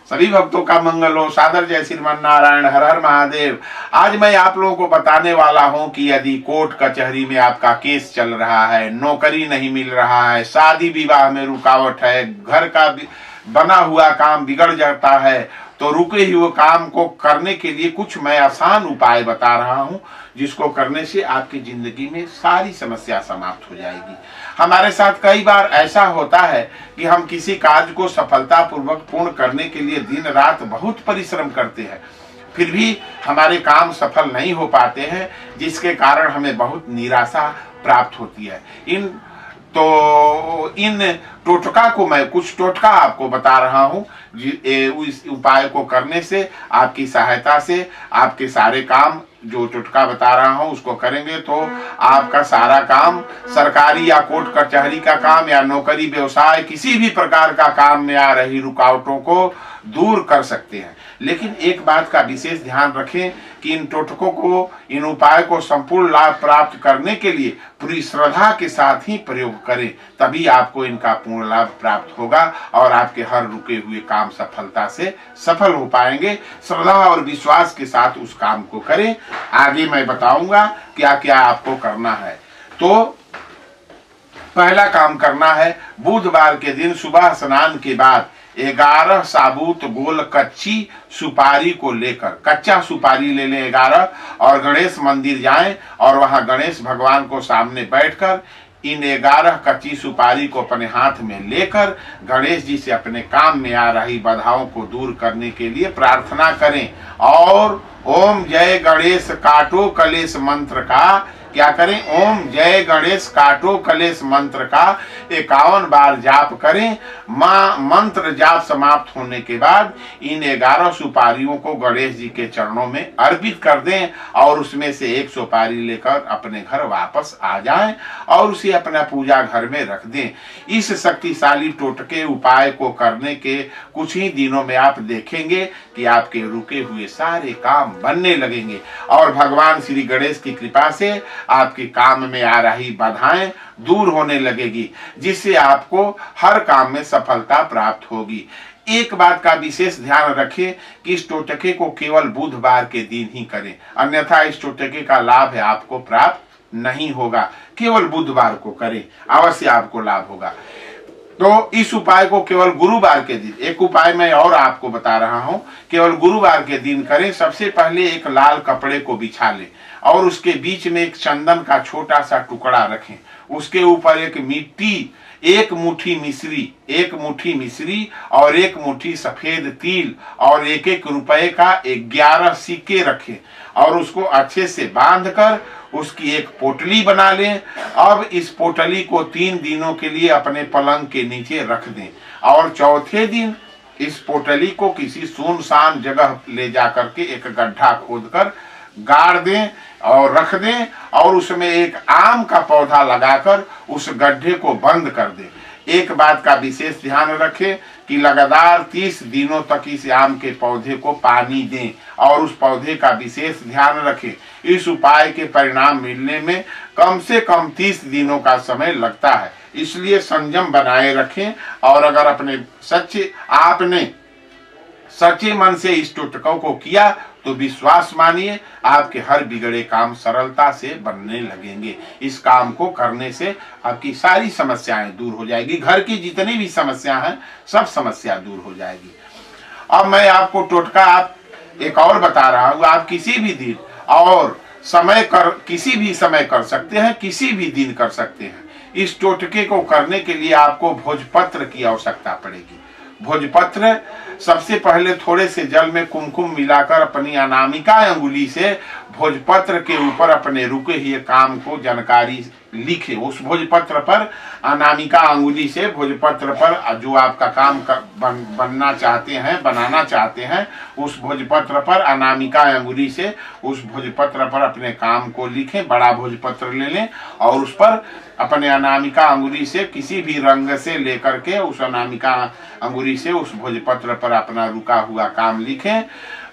सभी भक्तों का मंगल हो। सादर जय श्रीमान नारायण, हर हर महादेव। आज मैं आप लोगों को बताने वाला हूं कि यदि कोर्ट कचहरी में आपका केस चल रहा है, नौकरी नहीं मिल रहा है, शादी विवाह में रुकावट है, घर का बना हुआ काम बिगड़ जाता है, तो रुके हुए काम को करने के लिए कुछ मैं आसान उपाय बता रहा हूं, जिसको करने से आपकी जिंदगी में सारी समस्या समाप्त हो जाएगी। हमारे साथ कई बार ऐसा होता है कि हम किसी कार्य को सफलतापूर्वक पूर्ण करने के लिए दिन रात बहुत परिश्रम करते हैं, फिर भी हमारे काम सफल नहीं हो पाते हैं, जिसके कारण हमें बहुत निराशा प्राप्त होती है। इन टोटका को मैं कुछ टोटका आपको बता रहा हूँ, इस उपाय को करने से आपकी सहायता से आपके सारे काम, जो टोटका बता रहा हूँ उसको करेंगे तो आपका सारा काम, सरकारी या कोर्ट कचहरी का काम या नौकरी व्यवसाय किसी भी प्रकार का काम में आ रही रुकावटों को दूर कर सकते हैं। लेकिन एक बात का विशेष ध्यान रखें कि इन टोटकों को, इन उपाय को संपूर्ण लाभ प्राप्त करने के लिए पूरी श्रद्धा के साथ ही प्रयोग करें, तभी आपको इनका पूर्ण लाभ प्राप्त होगा और आपके हर रुके हुए काम सफलता से सफल हो पाएंगे। श्रद्धा और विश्वास के साथ उस काम को करें। आगे मैं बताऊंगा क्या क्या आपको करना है। तो पहला काम करना है, बुधवार के दिन सुबह स्नान के बाद 11 साबुत गोल कच्ची सुपारी को लेकर, कच्चा सुपारी ले लें 11, और गणेश मंदिर जाएं और वहां गणेश भगवान को सामने बैठकर इन 11 कच्ची सुपारी को अपने हाथ में लेकर गणेश जी से अपने काम में आ रही बाधाओं को दूर करने के लिए प्रार्थना करें। और ओम जय गणेश काटो कलेश मंत्र का क्या करें, ओम जय गणेश काटो कलेश मंत्र का 51 बार जाप करें। मंत्र जाप समाप्त होने के बाद इन 11 सुपारियों को गणेश जी के चरणों में अर्पित कर दें और उसमें से एक सुपारी लेकर अपने घर वापस आ जाएं और उसे अपना पूजा घर में रख दें। इस शक्तिशाली टोटके उपाय को करने के कुछ ही दिनों में आप देखेंगे कि आपके रुके हुए सारे काम बनने लगेंगे और भगवान श्री गणेश की कृपा से आपके काम में आ रही बाधाएं दूर होने लगेगी, जिससे आपको हर काम में सफलता प्राप्त होगी। एक बात का विशेष ध्यान रखें कि इस टोटके को केवल बुधवार के दिन ही करें, अन्यथा इस टोटके का लाभ आपको प्राप्त नहीं होगा। केवल बुधवार को करें, अवश्य आपको लाभ होगा। तो इस उपाय को केवल गुरुवार के दिन, एक उपाय मैं और आपको बता रहा हूं, केवल गुरुवार के दिन करें। सबसे पहले एक लाल कपड़े को बिछा लें और उसके बीच में एक चंदन का छोटा सा टुकड़ा रखें। उसके ऊपर एक मुट्ठी मिश्री और एक मुट्ठी सफेद तिल और एक रुपए का 11 सिक्के रखें और उसको अच्छे से बांधकर उसकी एक पोटली बना लें। अब इस पोटली को 3 दिनों के लिए अपने पलंग के नीचे रख दें और चौथे दिन इस पोटली को किसी सुनसान जगह ले जाकर के एक गड्ढा खोदकर गाड़ दें और रख दें और उसमें एक आम का पौधा लगाकर उस गड्ढे को बंद कर दें। एक बात का विशेष ध्यान रखें कि लगातार 30 दिनों तक इस आम के पौधे को पानी दें और उस पौधे का विशेष ध्यान रखें। इस उपाय के परिणाम मिलने में कम से कम 30 दिनों का समय लगता है, इसलिए संयम बनाए रखें और अगर आपने सच्चे मन से इस टोटकों को किया तो विश्वास मानिए आपके हर बिगड़े काम सरलता से बनने लगेंगे। इस काम को करने से आपकी सारी समस्याएं दूर हो जाएगी, घर की जितनी भी समस्या हैं सब समस्या दूर हो जाएगी। अब मैं आपको टोटका एक और बता रहा हूँ। आप किसी भी दिन और किसी भी समय कर सकते हैं, किसी भी दिन कर सकते हैं। इस टोटके को करने के लिए आपको भोजपत्र की आवश्यकता पड़ेगी। भोजपत्र सबसे पहले थोड़े से जल में कुमकुम मिलाकर अपनी अनामिका अंगुली से भोजपत्र के ऊपर अपने रुके हुए काम को जानकारी लिखे। उस भोजपत्र पर अनामिका अंगुली से भोजपत्र पर जो आपका काम बनाना चाहते हैं उस भोजपत्र पर अनामिका अंगुली से उस भोजपत्र पर अपने काम को लिखें। बड़ा भोजपत्र ले लें और उस पर अपने अनामिका अंगुली से किसी भी रंग से लेकर के उस अनामिका अंगुली से उस भोजपत्र पर अपना रुका हुआ काम लिखें।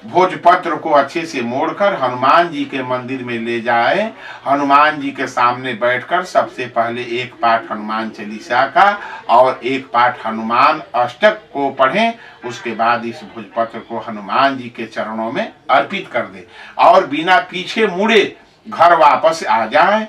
भोजपत्र को अच्छे से मोड़कर हनुमान जी के मंदिर में ले जाए। हनुमान जी के सामने बैठकर सबसे पहले एक पाठ हनुमान चालीसा का और एक पाठ हनुमान अष्टक को पढ़ें। उसके बाद इस भोजपत्र को हनुमान जी के चरणों में अर्पित कर दे और बिना पीछे मुड़े घर वापस आ जाएं।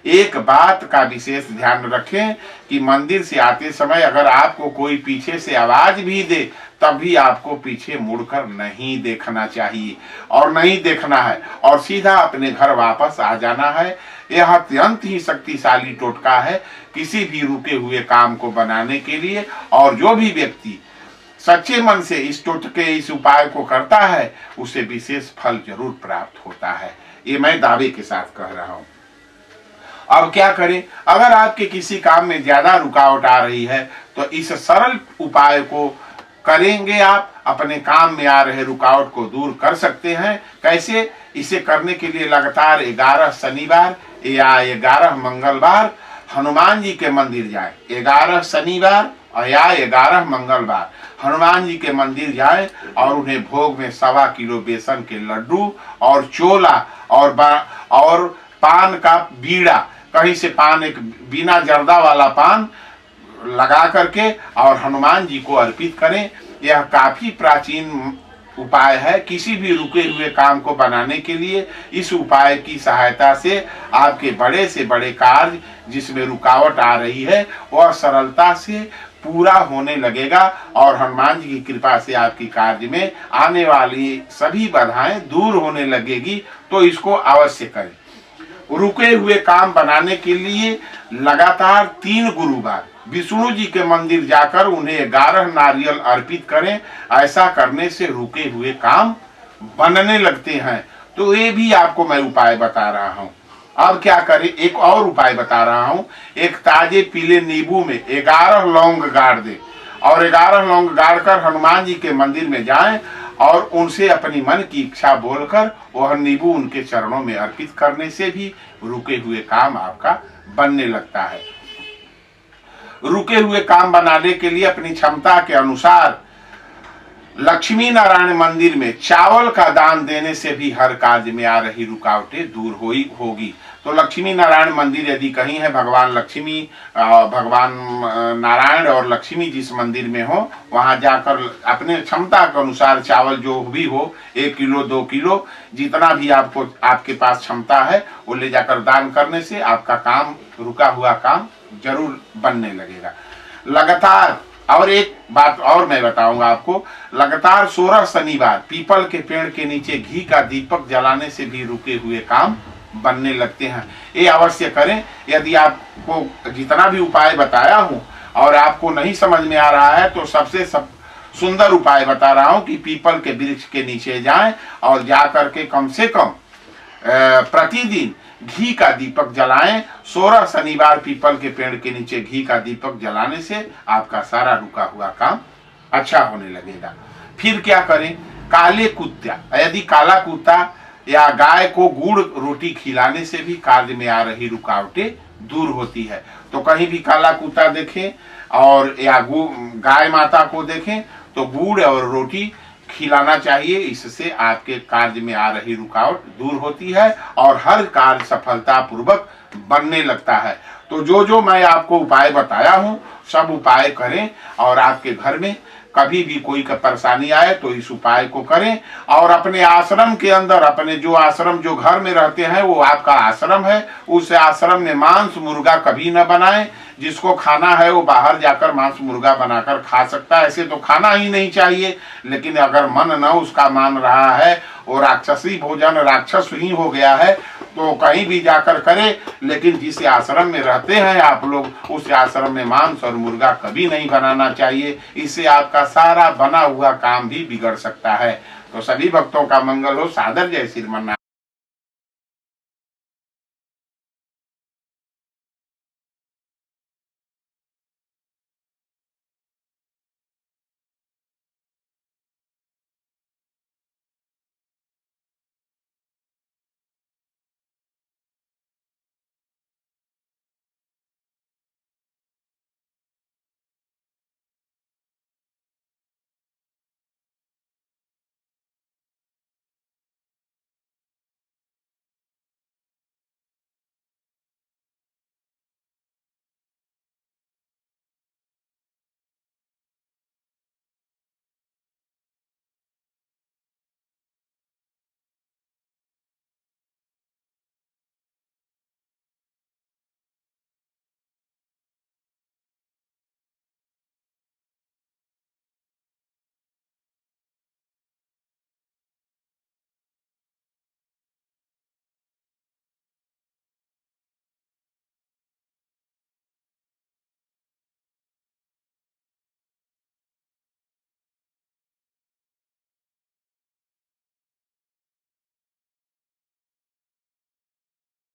एक बात का विशेष ध्यान रखें कि मंदिर से आते समय अगर आपको कोई पीछे से आवाज भी दे तब भी आपको पीछे मुड़कर नहीं देखना चाहिए और नहीं देखना है और सीधा अपने घर वापस आ जाना है। यह अत्यंत ही शक्तिशाली टोटका है किसी भी रुके हुए काम को बनाने के लिए, और जो भी व्यक्ति सच्चे मन से इस टोटके इस उपाय को करता है उसे विशेष फल जरूर प्राप्त होता है। ये मैं दावे के साथ कह रहा हूं। अब क्या करें? अगर आपके किसी काम में ज्यादा रुकावट आ रही है तो इस सरल उपाय को करेंगे आप अपने काम में आ रहे रुकावट को दूर कर सकते हैं। कैसे? इसे करने के लिए लगातार 11 शनिवार या 11 मंगलवार हनुमान जी के मंदिर जाएं। 11 शनिवार या 11 मंगलवार हनुमान जी के मंदिर जाएं और उन्हें भोग में 1.25 किलो बेसन के लड्डू और चोला और पान का बीड़ा, कहीं से पान, एक बिना जर्दा वाला पान लगा करके और हनुमान जी को अर्पित करें। यह काफी प्राचीन उपाय है किसी भी रुके हुए काम को बनाने के लिए। इस उपाय की सहायता से आपके बड़े से बड़े कार्य जिसमें रुकावट आ रही है वह सरलता से पूरा होने लगेगा और हनुमान जी की कृपा से आपकी कार्य में आने वाली सभी बाधाएं दूर होने लगेगी। तो इसको अवश्य करें। रुके हुए काम बनाने के लिए लगातार 3 गुरुवार विष्णु जी के मंदिर जाकर उन्हें 11 नारियल अर्पित करें। ऐसा करने से रुके हुए काम बनने लगते हैं। तो ये भी आपको मैं उपाय बता रहा हूं। अब क्या करें? एक और उपाय बता रहा हूं। एक ताजे पीले नींबू में 11 लौंग गाड़ दे और 11 लौंग गाड़कर हनुमान जी के मंदिर में जाएं और उनसे अपनी मन की इच्छा बोलकर वह नींबू उनके चरणों में अर्पित करने से भी रुके हुए काम आपका बनने लगता है। रुके हुए काम बनाने के लिए अपनी क्षमता के अनुसार लक्ष्मी नारायण मंदिर में चावल का दान देने से भी हर कार्य में आ रही रुकावटें दूर होगी। तो लक्ष्मी नारायण मंदिर यदि कहीं है, भगवान लक्ष्मी, भगवान नारायण और लक्ष्मी जिस मंदिर में हो वहां जाकर अपने क्षमता के अनुसार चावल जो भी हो 1 किलो 2 किलो जितना भी आपके पास क्षमता है वो ले जाकर दान करने से आपका काम, रुका हुआ काम जरूर बनने लगेगा। लगातार, और एक बात और मैं बताऊंगा आपको, लगातार 16 शनिवार पीपल के पेड़ के नीचे घी का दीपक जलाने से भी रुके हुए काम बनने लगते हैं। ये अवश्य करें। यदि आपको जितना भी उपाय बताया हूं और आपको नहीं समझ में आ रहा है तो सबसे सुंदर उपाय बता रहा हूं कि पीपल के वृक्ष के नीचे जाएं और जाकर के कम से कम प्रतिदिन घी का दीपक जलाएं। 16 शनिवार पीपल के पेड़ के नीचे घी का दीपक जलाने से आपका सारा रुका हुआ काम अच्छा होने लगेगा। फिर क्या करें? काले कुत्ता, यदि काला कुत्ता या गाय को गुड़ रोटी खिलाने से भी कार्य में आ रही रुकावटें दूर होती है। तो कहीं भी काला कुत्ता देखें और या गाय माता को देखें तो गुड़ और रोटी खिलाना चाहिए। इससे आपके कार्य में आ रही रुकावट दूर होती है और हर कार्य सफलता पूर्वक बनने लगता है। तो जो मैं आपको उपाय बताया हूं सब उपाय करें और आपके घर में कभी भी कोई परेशानी आए तो इस उपाय को करें। और अपने आश्रम के अंदर, अपने जो आश्रम जो घर में रहते हैं वो आपका आश्रम है, उस आश्रम में मांस मुर्गा कभी न बनाएं। जिसको खाना है वो बाहर जाकर मांस मुर्गा बनाकर खा सकता है। ऐसे तो खाना ही नहीं चाहिए, लेकिन अगर मन न उसका मान रहा है वो राक्षसी भोजन, राक्षस ही हो गया है, तो कहीं भी जाकर करे। लेकिन जिस आश्रम में रहते हैं आप लोग उस आश्रम में मांस और मुर्गा कभी नहीं बनाना चाहिए। इससे आपका सारा बना हुआ काम भी बिगड़ सकता है। तो सभी भक्तों का मंगल हो। सादर जय श्रीमन।